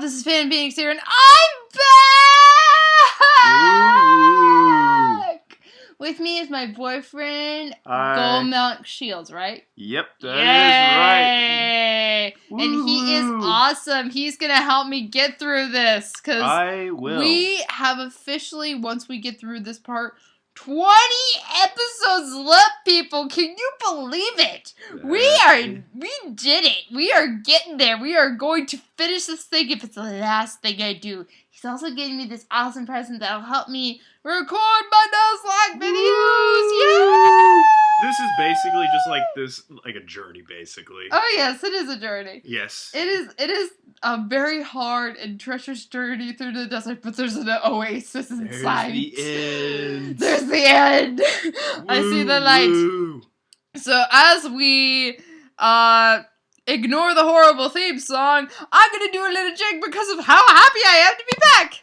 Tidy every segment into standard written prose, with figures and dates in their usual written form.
this is Fan Phoenix here, and I'm back! Ooh. With me is my boyfriend, Gold Milk Shields, right? Yep, that is right. Woo. And he is awesome. He's going to help me get through this, because I will. We have officially, once we get through this part, 20 episodes left, people. Can you believe it? We did it. We are getting there. We are going to finish this thing if it's the last thing I do. He's also getting me this awesome present that'll help me record my Nuzlocke videos. Yeah! This is basically just like a journey, basically. Oh yes, it is a journey. Yes. It is a very hard and treacherous journey through the desert, but there's an oasis inside. There's the end. There's the end. I see the light. Woo. So as we ignore the horrible theme song, I'm gonna do a little jig because of how happy I am to be back.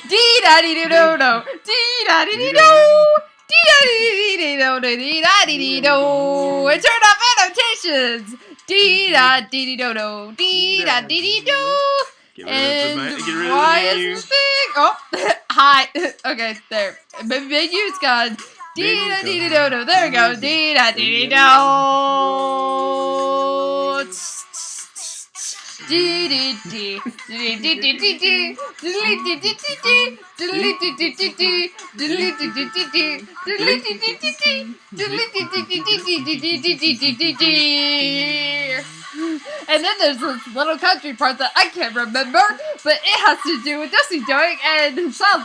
Dee-da-dee-dee-do-do. Dee-da-dee-dee-do. Dee-da-dee-dee-do-do-dee-da-dee-dee-do. And turn off annotations. Dee-da-dee-dee-do-do. Dee-da-dee-dee-do. And why is this thing? Oh, hi. Okay, there. Menu's gone. Dee-da-dee-dee-do-do. There we go. Dee-da-dee-dee-do. Dee-dee-dee. Dee-dee-dee-dee-dee. Dee-dee-dee-dee-dee. Dee-dee-dee-dee-dee. Dee-dee-dee-dee-dee. Dee-dee-dee-dee-dee. And then there's this little country part that I can't remember, but it has to do with Dusty Doing, and it sounds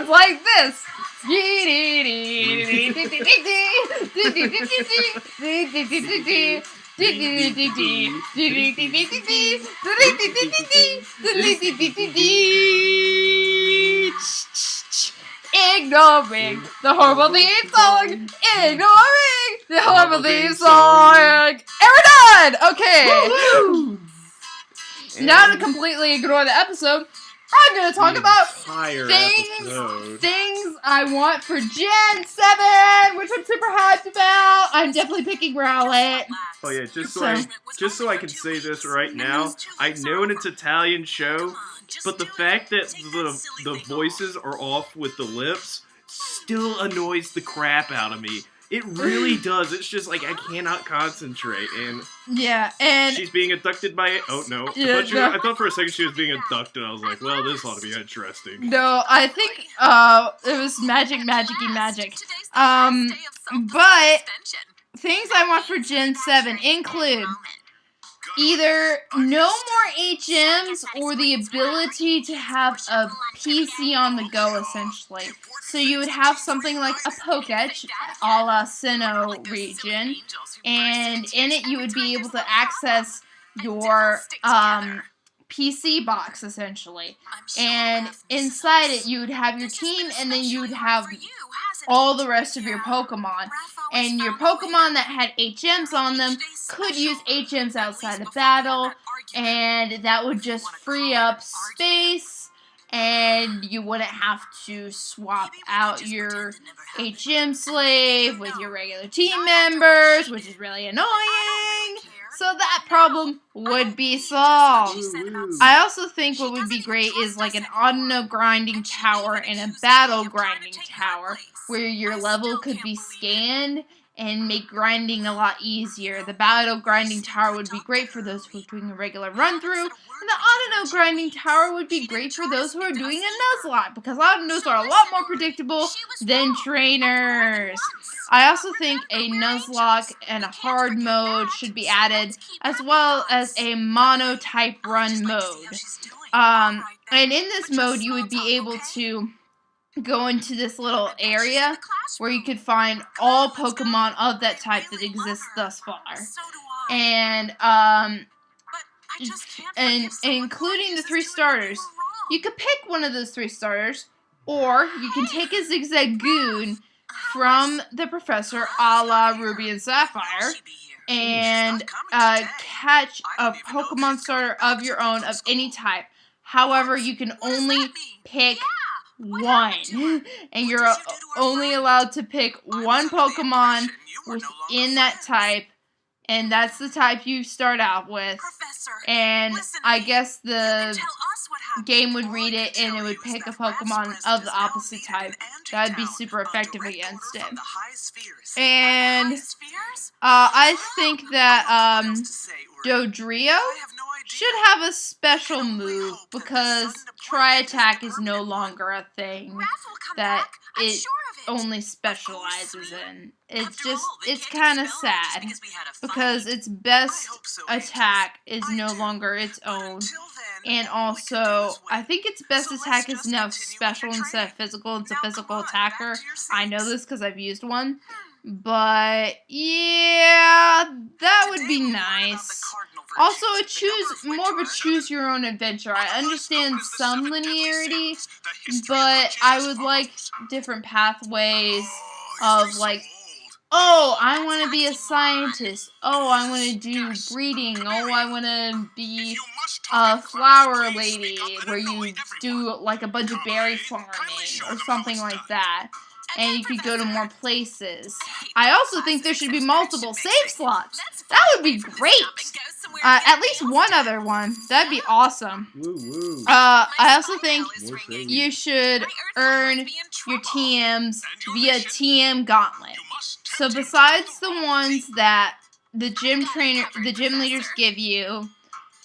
like this. Ignoring the horrible theme song. Ignoring the horrible theme song. And we're done. Okay. Now to completely ignore the episode, I'm going to talk about things I want for Gen 7, which I'm super hyped about. I'm definitely picking Rowlet. Oh yeah, just so I can say this right now, I know it's an Italian show, but the fact that the voices are off with the lips still annoys the crap out of me. It really does. It's just like I cannot concentrate, and she's being abducted by it. Oh no! I thought for a second she was being abducted. I was like, well, this ought to be interesting. No, I think it was magic. But things I want for Gen 7 include either no more HMs or the ability to have a PC on the go, essentially. So you would have something like a Pokédex, a la Sinnoh region, and in it you would be able to access your PC box, essentially. And inside it you would have your team, and then you would have all the rest of your Pokemon. And your Pokemon that had HMs on them could use HMs outside of battle, and that would just free up space, and you wouldn't have to swap out your HM slave with your regular team members, which is really annoying. So that problem would be solved. I also think what would be great is like an auto grinding tower and a battle grinding tower, where your level could be scanned and make grinding a lot easier. The battle grinding tower would be great for those who are doing a regular run through, and the auto grinding tower would be great for those who are doing a Nuzlocke, because autos are a lot more predictable than trainers. I also think a Nuzlocke and a hard mode should be added, as well as a mono type run mode. And in this mode, you would be able to go into this little area where you could find all Pokemon of that type that exists thus far. And including the 3 starters. You could pick one of those 3 starters, or you can take a Zigzagoon from the professor, a la Ruby and Sapphire, and catch a Pokemon starter of your own of any type. However, you can only pick one, and you're only allowed to pick one Pokemon within that type And that's the type you start out with. And I guess the game would read it and it would pick a Pokemon of the opposite type. That would be super effective against it. And I think that Dodrio should have a special move because Tri-Attack is no longer a thing that it only specializes in. It's kind of sad because its best attack is no longer its own. And also, I think its best attack is now special instead of physical. It's a physical attacker. I know this because I've used one. But, yeah, that would be nice. Also, more of a choose-your-own-adventure. I understand some linearity, but I would like different pathways of, like, oh, I want to be a scientist. Oh, I want to do breeding. Oh, I want to be a flower lady where you do, like, a bunch of berry farming or something like that. And you could go to more places. I also think there should be multiple save slots. That would be great. At least one other one. That'd be awesome. I also think you should earn your TMs via TM Gauntlet. So besides the ones that the gym leaders give you,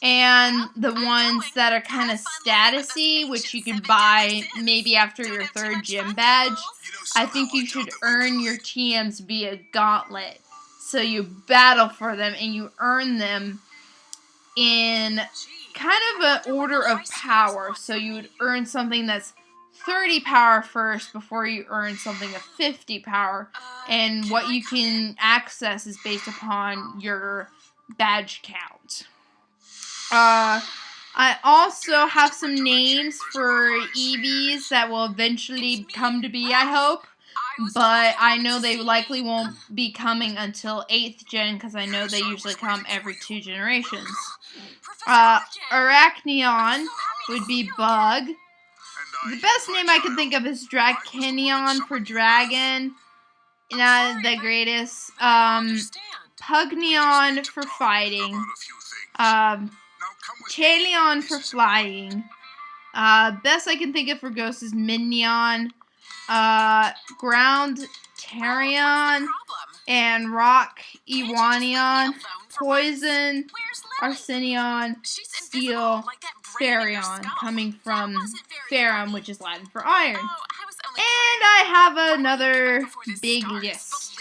and the ones that are kind of statusy, which you can buy maybe after your 3rd gym badge, I think you should earn your TMs via Gauntlet. So you battle for them and you earn them in kind of an order of power. So you would earn something that's 30 power first before you earn something of 50 power. And what you can access is based upon your badge count. I also have some names for EVs that will eventually come to be, I hope. But I know they likely won't be coming until 8th gen, because I know they usually come every 2 generations. Arachneon would be Bug. The best name I can think of is Draconion for dragon. Not the greatest. Pugneon for fighting. Chaleon for flying. Best I can think of for ghosts is Minion. Ground Tarion. And Rock Iwanion. Poison Arsenion. Steel Farion. Coming from Ferrum, which is Latin for iron. And I have another big list.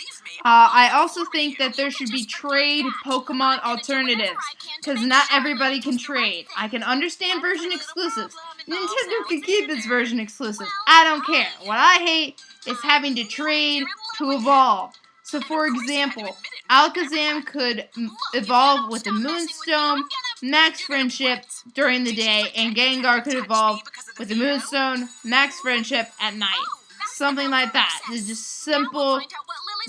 I also think that there should be trade Pokemon alternatives, because not everybody can trade. I can understand version exclusives. Nintendo can keep its version exclusives. I don't care. What I hate is having to trade to evolve. So, for example, Alakazam could evolve with the Moonstone, Max Friendship during the day, and Gengar could evolve with the Moonstone, Max Friendship at night. Something like that. It's just simple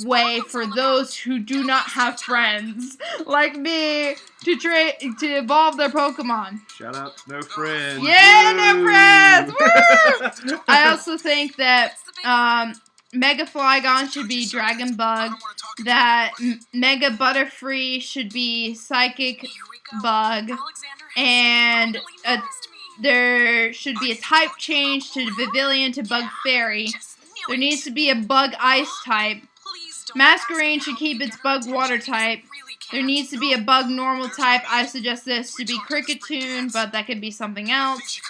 way for those who do not have friends like me to evolve their Pokemon. Shout out to No Friends. Yeah, No Friends. Woo! I also think that Mega Flygon should be Dragon Bug. That Mega Butterfree should be Psychic Bug. And there should be a type change to Pavilion to Bug Fairy. There needs to be a Bug Ice type. Masquerain should keep its Bug Water type. There needs to be a Bug Normal type. I suggest this to be Cricketune, but that could be something else.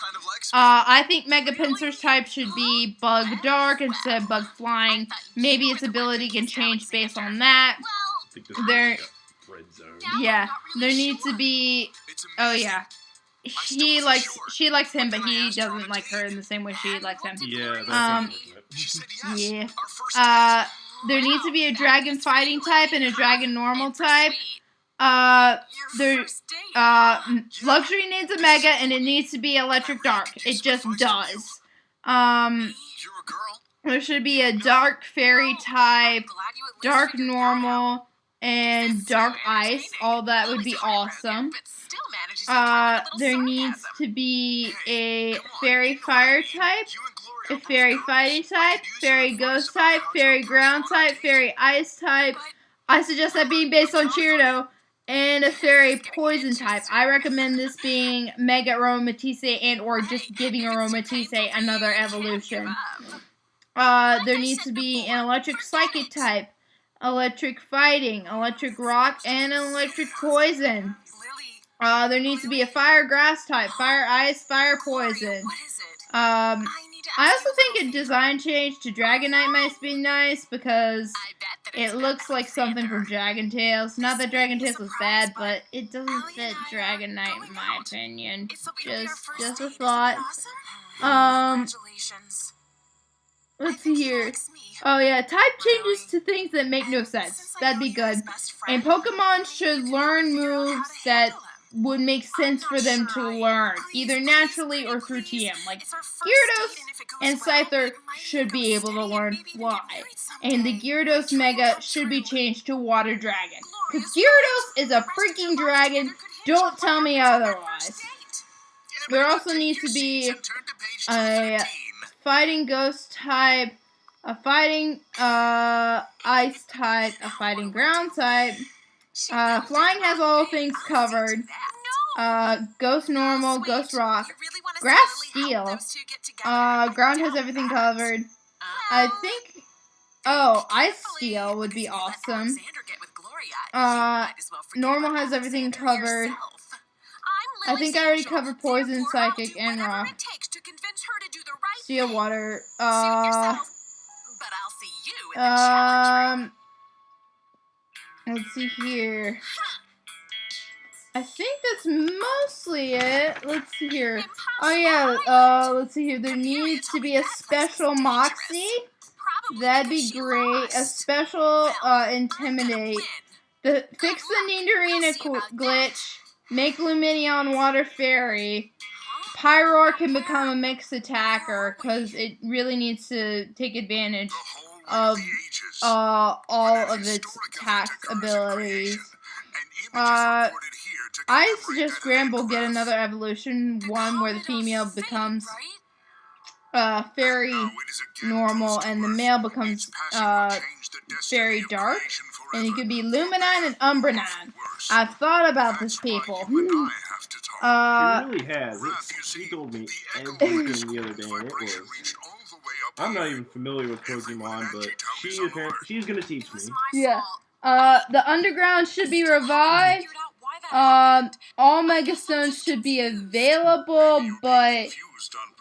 I think Mega Pinsir's type should be Bug Dark instead of Bug Flying. Maybe its ability can change based on that. There needs to be. Oh yeah. She likes him, but he doesn't like her in the same way she likes him. Yeah, yeah. There needs to be a Dragon Fighting type and a Dragon Normal type. Luxury needs a Mega, and it needs to be Electric Dark. It just does. There should be a Dark Fairy type, Dark Normal, and Dark Ice. All that would be awesome. There needs to be a Fairy Fire type, a Fairy Fighting type, Fairy Ghost type, Fairy Ground type, Fairy Ice type, I suggest that being based on Cheerdo and a fairy poison type. I recommend this being Mega Aromatisse and or just giving Aromatisse another evolution. There needs to be an electric psychic type, electric fighting, electric rock, and an electric poison. There needs to be a fire grass type, fire ice, fire poison. I also think a design change to Dragonite might be nice because it looks like something from Dragon Tales. Not that Dragon Tales was bad, but it doesn't fit Dragonite in my opinion. Just a thought. Let's see here. Oh yeah, type changes to things that make no sense. That'd be good. And Pokemon should learn moves that would make sense for them to learn, either naturally or through TM. Like, Gyarados and Scyther should be able to learn Fly. And the Gyarados Mega should be changed to Water Dragon. Because Gyarados is a freaking dragon. Don't tell me otherwise. There also needs to be a fighting ghost type, a fighting ice type, a fighting ground type. Flying has all things covered. Ghost normal, ghost rock, grass steel. Ground has everything covered. I think. Oh, ice steel would be awesome. Normal has everything covered. I think I already covered poison, psychic, and rock. Steel, water. Let's see here. I think that's mostly it. Let's see here. Oh yeah, let's see here. There needs to be a special Moxie. That'd be great. A special Intimidate. Fix the Nidorina glitch. Make Lumineon Water Fairy. Pyroar can become a mixed attacker because it really needs to take advantage of all of its tax abilities. I suggest Gramble get another evolution, one where the female becomes fairy normal and the male becomes fairy dark. And it could be Luminine and Umbreon. I've thought about this, people. She really has. She told me everything the other day, and it was... I'm not even familiar with Pokemon, but she's gonna teach me. Yeah. The underground should be revived. All Mega Stones should be available, but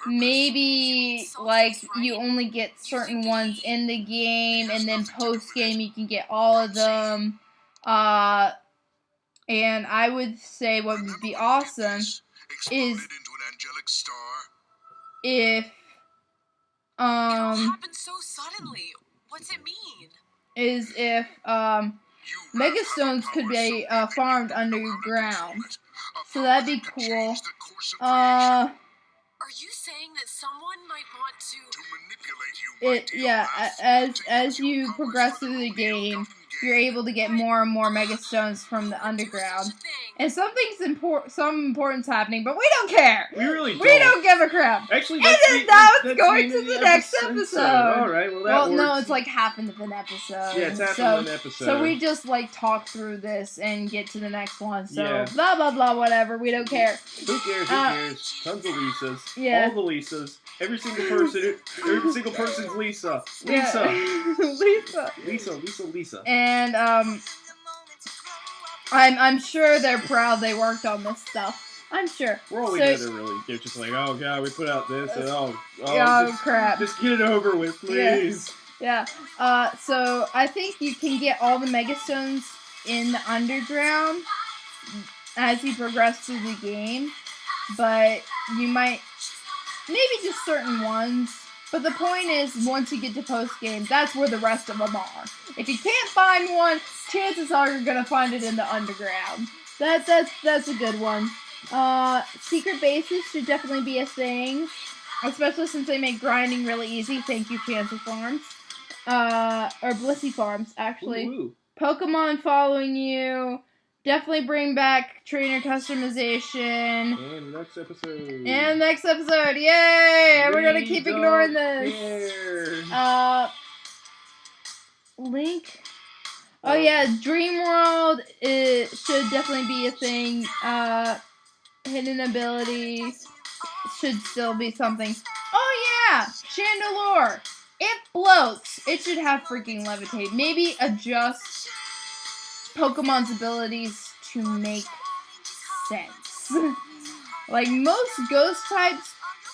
maybe, like, you only get certain ones in the game, and then post-game you can get all of them. And I would say what would be awesome is if, happened so suddenly. What's it mean? Is if, Mega Stones could be, farmed underground. So that'd be cool. Are you saying that someone might want to manipulate you? Yeah, as you progress through the game, you're able to get more and more Mega Stones from the underground. And some important's happening, but we don't care. We really don't. We don't give a crap. Actually, that's going to the next episode. Alright, well, no, it's like half of an episode. Yeah, it's half of an episode. So we just, like, talk through this and get to the next one. So, yeah. Blah, blah, blah, whatever. We don't care. Who cares? Who cares? Tons of Lisas. Yeah. All the Lisas. Every single person's Lisa. Yeah. Lisa. And, I'm sure they're proud they worked on this stuff. I'm sure. We're all they're just like, oh god, we put out this, and crap. Just get it over with, please. Yeah. So I think you can get all the Mega Stones in the underground as you progress through the game, but you might, maybe just certain ones. But the point is, once you get to post-game, that's where the rest of them are. If you can't find one, chances are you're gonna find it in the underground. That's a good one. Secret bases should definitely be a thing, especially since they make grinding really easy. Thank you, Chancey Farms. Or Blissey Farms, actually. Ooh. Pokemon following you. Definitely bring back trainer customization. And next episode. Yay! We're gonna keep ignoring this. Care. Link. Oh yeah, Dream World should definitely be a thing. Hidden abilities should still be something. Oh yeah, Chandelure. It floats. It should have freaking levitate. Maybe adjust Pokemon's abilities to make sense. Like most ghost types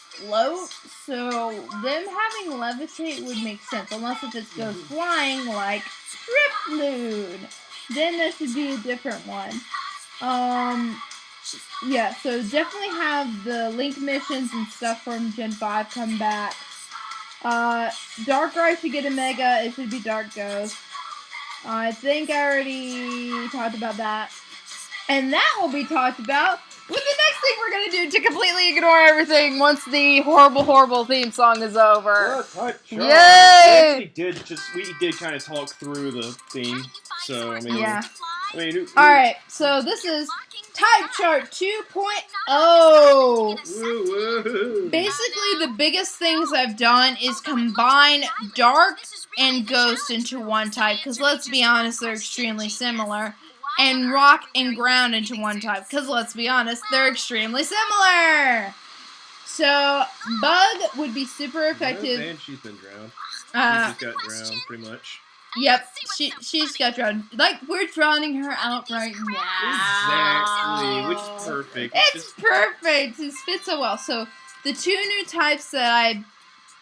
float, so them having levitate would make sense. Unless if it's ghost flying, like Drifloon. Then that should be a different one. Yeah, so definitely have the Link missions and stuff from Gen 5 come back. Darkrai should get a Mega. It should be Dark Ghost. I think I already talked about that. And that will be talked about with the next thing we're going to do to completely ignore everything once the horrible, horrible theme song is over. Yay! We did kind of talk through the theme, so I mean... Yeah. Alright, so this is Type Chart 2.0. Basically, the biggest things I've done is combine Dark and Ghost into one type, because let's be honest, they're extremely similar. And Rock and Ground into one type, because let's be honest, they're extremely similar. So, Bug would be super effective. And she's been drowned. She's got drowned, pretty much. Yep, she's got drowned. Like, we're drowning her out right now. Exactly, which is perfect. It's perfect. It fits so well. So, the two new types that I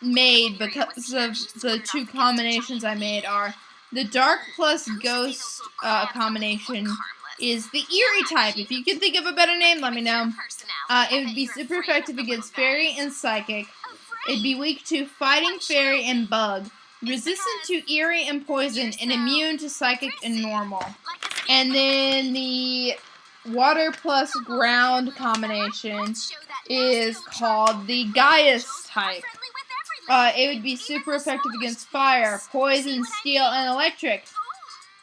made because of the two combinations I made are the Dark plus Ghost combination is the Eerie type. If you can think of a better name, let me know. It would be super effective against Fairy and Psychic. It'd be weak to Fighting Fairy and Bug. Resistant to Eerie and Poison, and immune to Psychic and Normal. And then the Water plus Ground combination is called the Gaius type. It would be super effective against Fire, Poison, Steel, and Electric.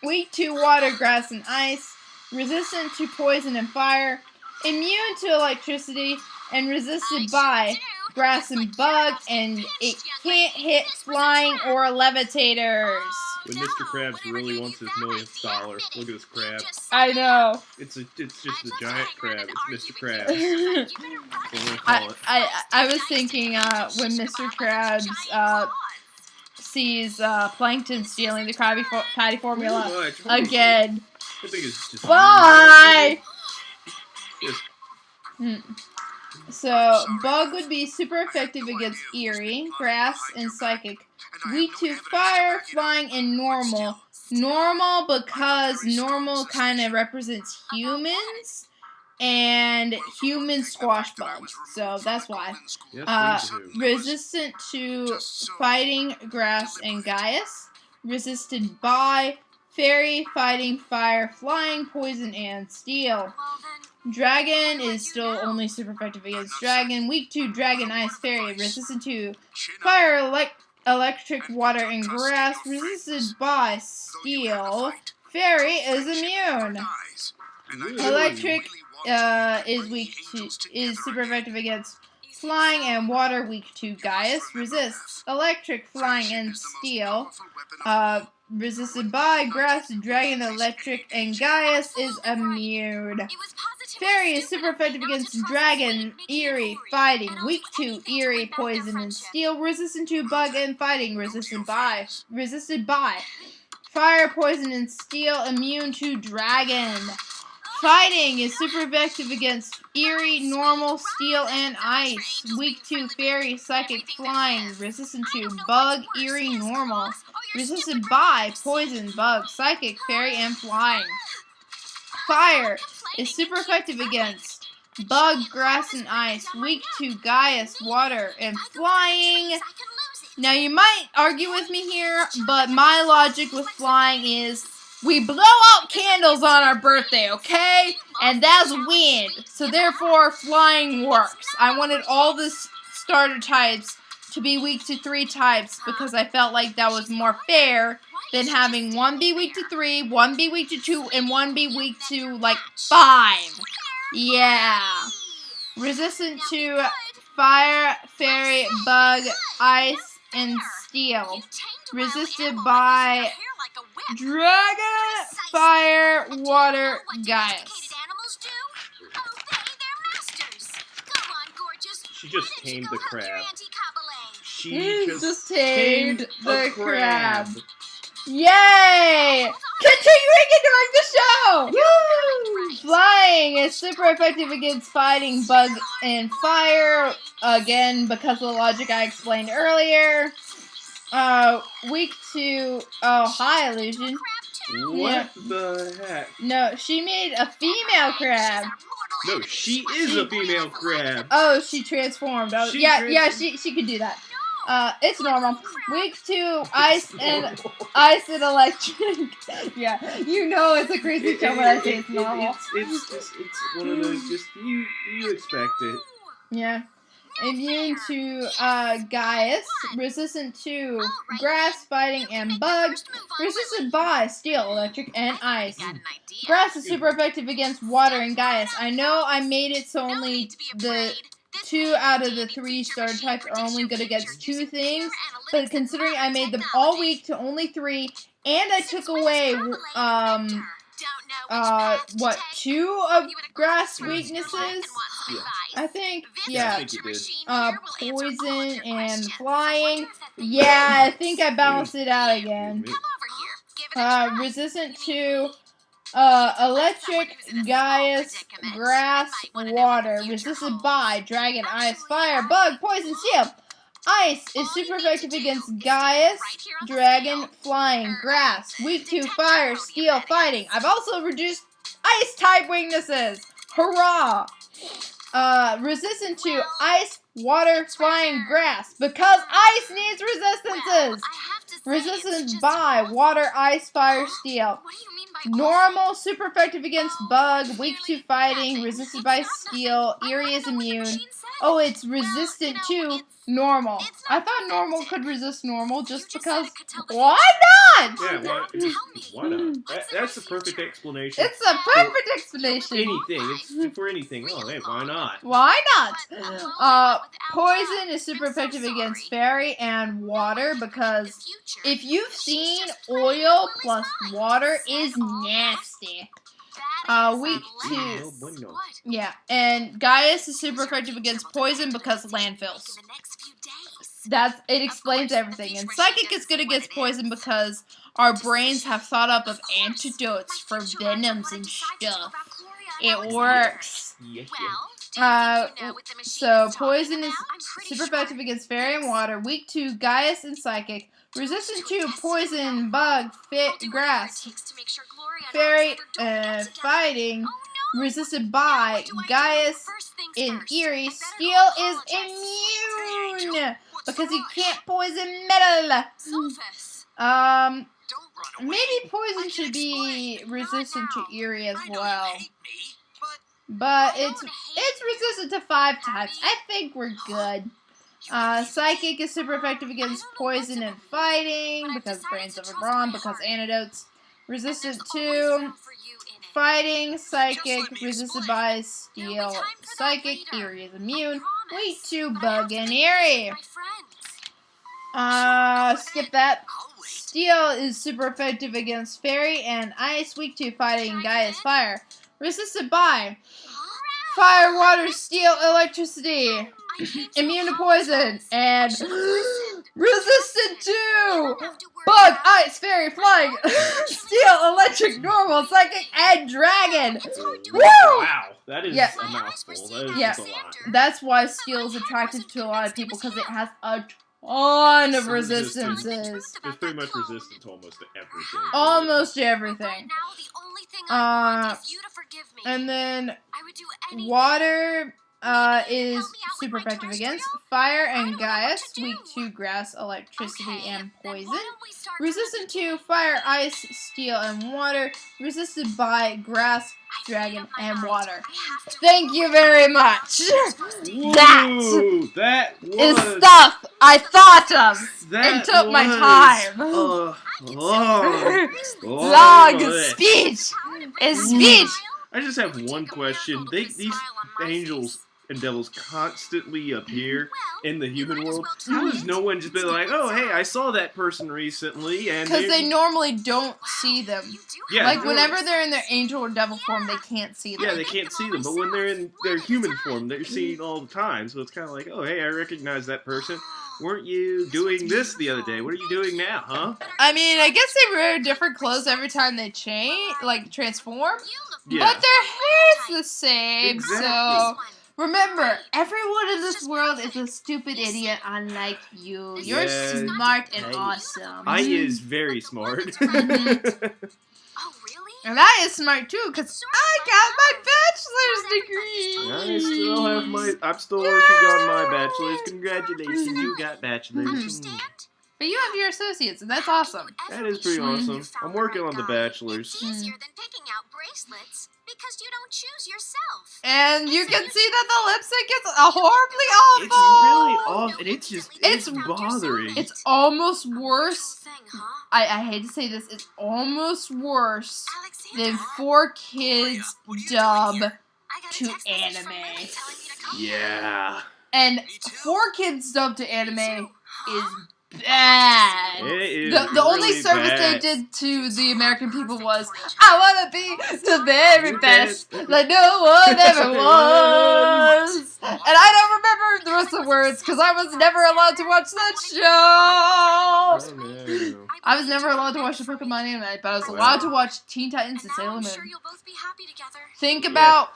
Weak to Water, Grass, and Ice. Resistant to Poison and Fire. Immune to Electricity, and resisted by Grass and Bug, and it can't hit Flying or Levitators. When Mr. Krabs really wants his millionth dollar. Look at this crab. I know. It's just a giant crab. It's Mr. Krabs. I was thinking when Mr. Krabs sees Plankton stealing the Krabby Patty formula again. I think it's just bye! So, Bug would be super effective against Eerie, Grass, and Psychic. Weak to Fire, Flying, and Normal. Normal because Normal kind of represents humans, and human squash bugs. So, that's why. Resistant to Fighting, Grass, and Gaius. Resisted by Fairy, Fighting, Fire, Flying, Poison, and Steel. Dragon is still only super effective against Dragon. Weak to Dragon, Ice, Fairy. Resistant to Fire, Electric, Water, and Grass. Resisted by Steel. Fairy is immune. Electric is super effective against Flying and Water. Weak to Gaius. Resists Electric, Flying, and Steel. Resisted by Grass, Dragon, Electric, and Gaius is immune. Fairy is super effective against Dragon, Eerie, Fighting. Weak to Eerie, Poison, and Steel. Resistant to Bug and Fighting. Resisted by Fire, Poison, and Steel. Immune to Dragon. Fighting is super effective against Eerie, Normal, Steel, and Ice. Weak to Fairy, Psychic, Flying. Resistant to Bug, Eerie, Normal. Resisted by Poison, Bug, Psychic, Fairy, and Flying. Fire is super effective against Bug, Grass, and Ice. Weak to Gaius, Water, and Flying. Now you might argue with me here, but my logic with Flying is we blow out candles on our birthday, okay? And that's wind. So therefore, Flying works. I wanted all the starter types to be weak to 3 types because I felt like that was more fair than having one be weak to 3, one be weak to 2, and one be weak to, 5. Yeah. Resistant to Fire, Fairy, Bug, Ice, and steel. Resisted by dragon, fire, water, Gaius. She just tamed the crab. She just tamed the crab. Yay! Continuing during the show! Woo! Flying is super effective against fighting bug and fire. Again, because of the logic I explained earlier. Weak to... Oh, hi, Illusion. What the heck? No, she made a female crab. No, she is a female crab. Oh, she transformed. Oh, she could do that. It's normal. Weak to ice and electric. Yeah, you know it's a crazy show when I say it's normal. It's one of those. Just you expect it. Yeah. Immune to Gaius, resistant to grass, fighting, and bugs, resistant by steel, electric, and ice. Grass is super effective against water and Gaius. I know I made it so only the 2 out of the 3 starter types are only good against 2 things, but considering I made them all weak to only 3, and I took away 2 of grass weaknesses? Yeah. I think, yeah. I think you did. Poison and flying. Yeah, I think I balanced it out again. Resistant to electric, Gaius, grass, water. Resisted by dragon, ice, fire, bug, poison, steel. Ice is super effective against Gaius, dragon, flying, grass. Weak to fire, steel, fighting. I've also reduced ice type weaknesses. Hurrah! Resistant to ice, water, flying, grass. Because ice needs resistances. Resistant by water, ice, fire, steel. Normal, super effective against bug, weak to fighting, resisted by steel, Eerie is immune. Oh, it's resistant to normal. I thought normal could resist normal just because. Why not? Yeah, why not? That's the perfect explanation. It's a perfect explanation. Anything. It's for anything. Oh, hey, why not? Why not? Poison is super effective against fairy and water because if you've seen oil plus water is nasty. Weak to... Yeah, and Gaius is super effective against poison because landfills. It explains everything. And Psychic is good against poison because our brains have thought up of antidotes for venoms and stuff. It works. So poison is super effective against fairy and water. Weak to Gaius and Psychic. Resistant to poison, bug, grass, fairy, fighting. Resisted by Gaius in Eerie. Steel is immune because he can't poison metal. Maybe poison should be resistant to Eerie as well. But it's resistant to 5 types. I think we're good. Psychic is super effective against poison and fighting because brains of a brawn, because antidotes. Resistant to fighting, psychic, resisted by steel, psychic, Eerie is immune. Weak to bug and Eerie. Skip that. Steel is super effective against fairy and ice. Weak to fighting, Gaius, fire. Resisted by fire, water, steel, electricity. Immune to poison and resistant to bug, ice, fairy, flying, steel, electric, normal, psychic, and dragon. Woo! Wow, that is a mouthful. That is a lot. That's why steel is attractive to a lot of people because it has a ton of resistances. It's pretty much resistant to almost everything. Almost everything. And then water is super effective against fire and Gaius, weak to grass, electricity, and poison. Resistant to fire, ice, steel, and water. Resisted by grass, dragon, and water. Thank you very much. That is stuff I thought of and took my time. Long speech is speech. I just have one question. These angels and devils constantly appear in the human world, how has no one just been like, oh, hey, I saw that person recently, and because they normally don't see them. Yeah, like, whenever they're in their angel or devil form, they can't see them. Yeah, they can't see them, but when they're in their human form, they're seen all the time, so it's kind of like, oh, hey, I recognize that person. Weren't you doing this the other day? What are you doing now, huh? I mean, I guess they wear different clothes every time they transform. Yeah. But their hair's the same, Exactly. So remember, everyone in this world is a stupid idiot unlike you. You're smart and awesome. I is very smart. Oh, really? And I is smart too, because I got my bachelor's degree. I'm still working on my bachelor's. Congratulations, you got bachelor's. Understand? But you have your associates, and that's awesome. That is pretty awesome. I'm working on the bachelor's. It's easier than picking out bracelets because you don't choose yourself. And you can see that the lipstick is horribly awful. It's really off, and it's bothering. It's almost worse. I hate to say this, it's almost worse than 4Kids dub to anime. Yeah. And 4Kids dub to anime is bad. It is The only really service bad. they did to the American people was, I want to be the very best, like no one ever was. And I don't remember the rest of the words, because I was never allowed to watch that show. I was never allowed to watch the Pokemon anime, but I was allowed to watch Teen Titans and Sailor Moon. Think about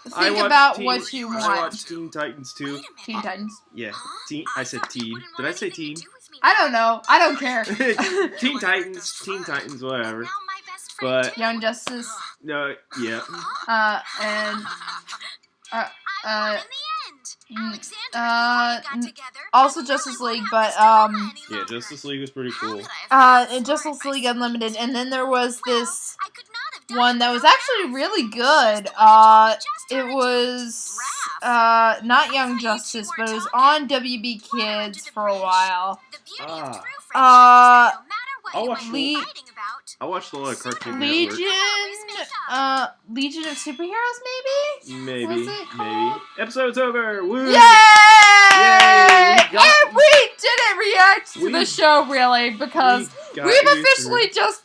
what you want. I watched Teen Titans too. Teen Titans. Yeah. I said teen. Did I say teen? I don't know. I don't care. Teen Titans, whatever. But Young Justice. no, yeah. Also Justice League, but Yeah, Justice League was pretty cool. Justice League Unlimited, and then there was this one that was actually really good. It was not Young Justice, but it was on WB Kids for a while. I watched a lot of Cartoon Legion, Network. Legion of Superheroes, maybe? Maybe. Was it called? Episode's over. Woo! Yay! And we didn't react to the show, really, because we've officially just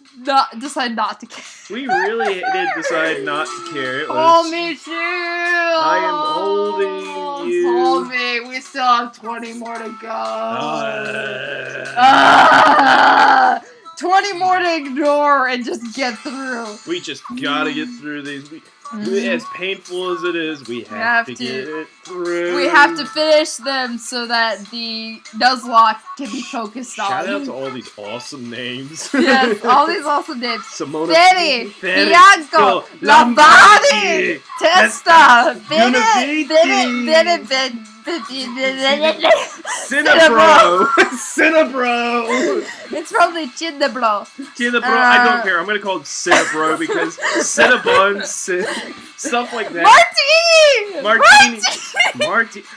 decided not to care. We really did decide not to care. It was, Oh, me too! I am holding you. Hold me. We still have 20 more to go. 20 more to ignore and just get through. We just gotta get through these. As painful as it is, we have to get it through. We have to finish them so that the Nuzlocke can be focused on. Shout out to all these awesome names. Yes, all these awesome names. Simona Feri, Bianco, Lombardi, Testa, Cinnabro! Cinnabro! It's probably Cinnabro. Cinnabro, I don't care. I'm gonna call it Cinnabro because Cinnabon, stuff like that. Martini!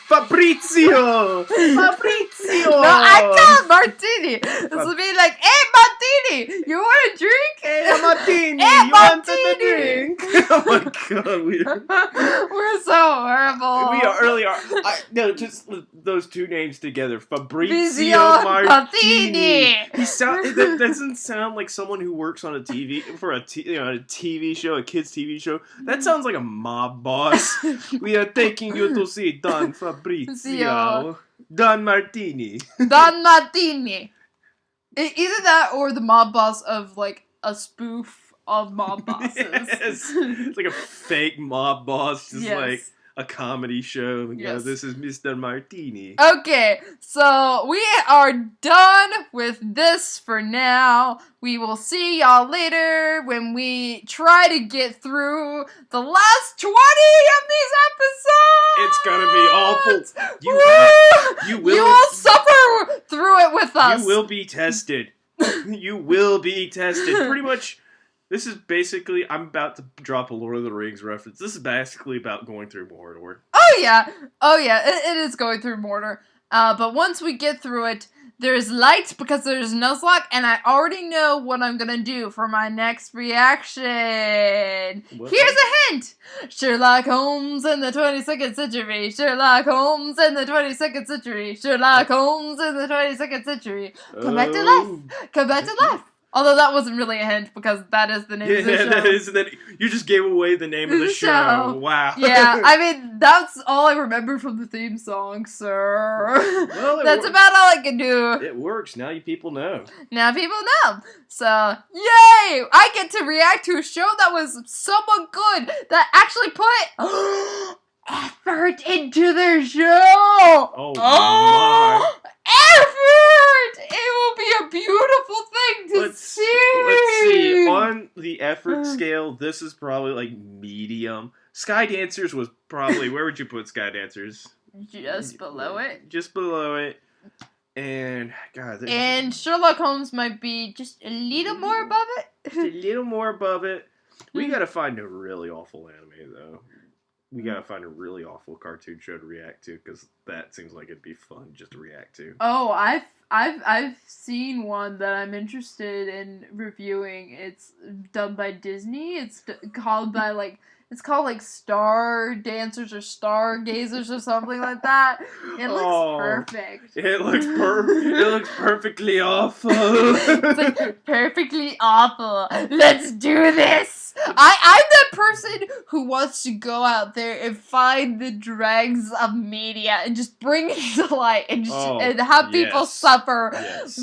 Fabrizio! No, I call it Martini. This will be like, hey, Martini, you want a drink? Hey, Martini, Hey, you want a Martini. drink? Oh my god, We're so horrible. we are. No, just those two names together. Fabrizio Martini. Martini. That doesn't sound like someone who works on a TV for a TV show, a kids TV show. That sounds like a mob boss. We are taking you to see Don Fabrizio. Don Martini. Don Martini. Either that or the mob boss of like a spoof of mob bosses. Yes. It's like a fake mob boss, just like a comedy show. Yes. This is Mr. Martini. Okay, so we are done with this for now. We will see y'all later when we try to get through the last 20 of these episodes. It's gonna be awful. You will suffer through it with us. You will be tested. You will be tested. Pretty much. This is basically, I'm about to drop a Lord of the Rings reference. This is basically about going through Mordor. Oh yeah, it is going through Mordor. But once we get through it, There's light because there's Nuzlocke, and I already know what I'm gonna do for my next reaction. What? Here's a hint! Sherlock Holmes in the 22nd century. Sherlock Holmes in the 22nd century. Sherlock Holmes in the 22nd century. Come back to life. Come back to life. Although that wasn't really a hint because that is the name of the show. That is. That you just gave away the name of the show. Wow. Yeah, I mean, that's all I remember from the theme song, sir. Well, that's about all I can do. It works. Now you people know. Now people know. So, yay! I get to react to a show that was somewhat good, that actually put effort into their show. Oh my. Effort! It will be a beautiful thing to see. Let's see. On the effort scale, this is probably like medium. Sky Dancers was probably, where would you put Sky Dancers? Just below it. Just below it. And, God. And Sherlock Holmes might be just a little more above it. Just a little more above it. We gotta find a really awful anime, though. We gotta find a really awful cartoon show to react to, because that seems like it'd be fun just to react to. Oh, I've seen one that I'm interested in reviewing. It's done by Disney. It's called Star Dancers or Stargazers or something like that. It looks perfect. It looks perfectly awful. It's like perfectly awful. Let's do this. I'm that person who wants to go out there and find the dregs of media and just bring it to light and and have people suffer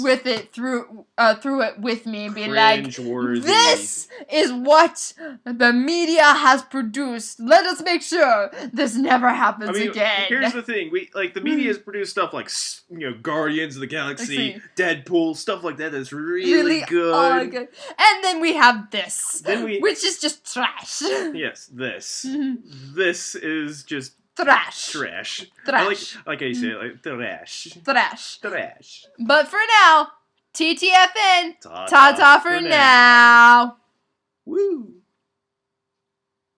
with it through it with me and be like, this is what the media has produced. Let us make sure this never happens again. Here's the thing: the media has produced stuff like Guardians of the Galaxy, Deadpool, stuff like that. That's really good. Good. And then we have this, which is just trash. Yes, this. This is just trash. Trash. Trash. I like how you say it, like trash. Trash. Trash. But for now, TTFN. Ta-ta for now. Woo.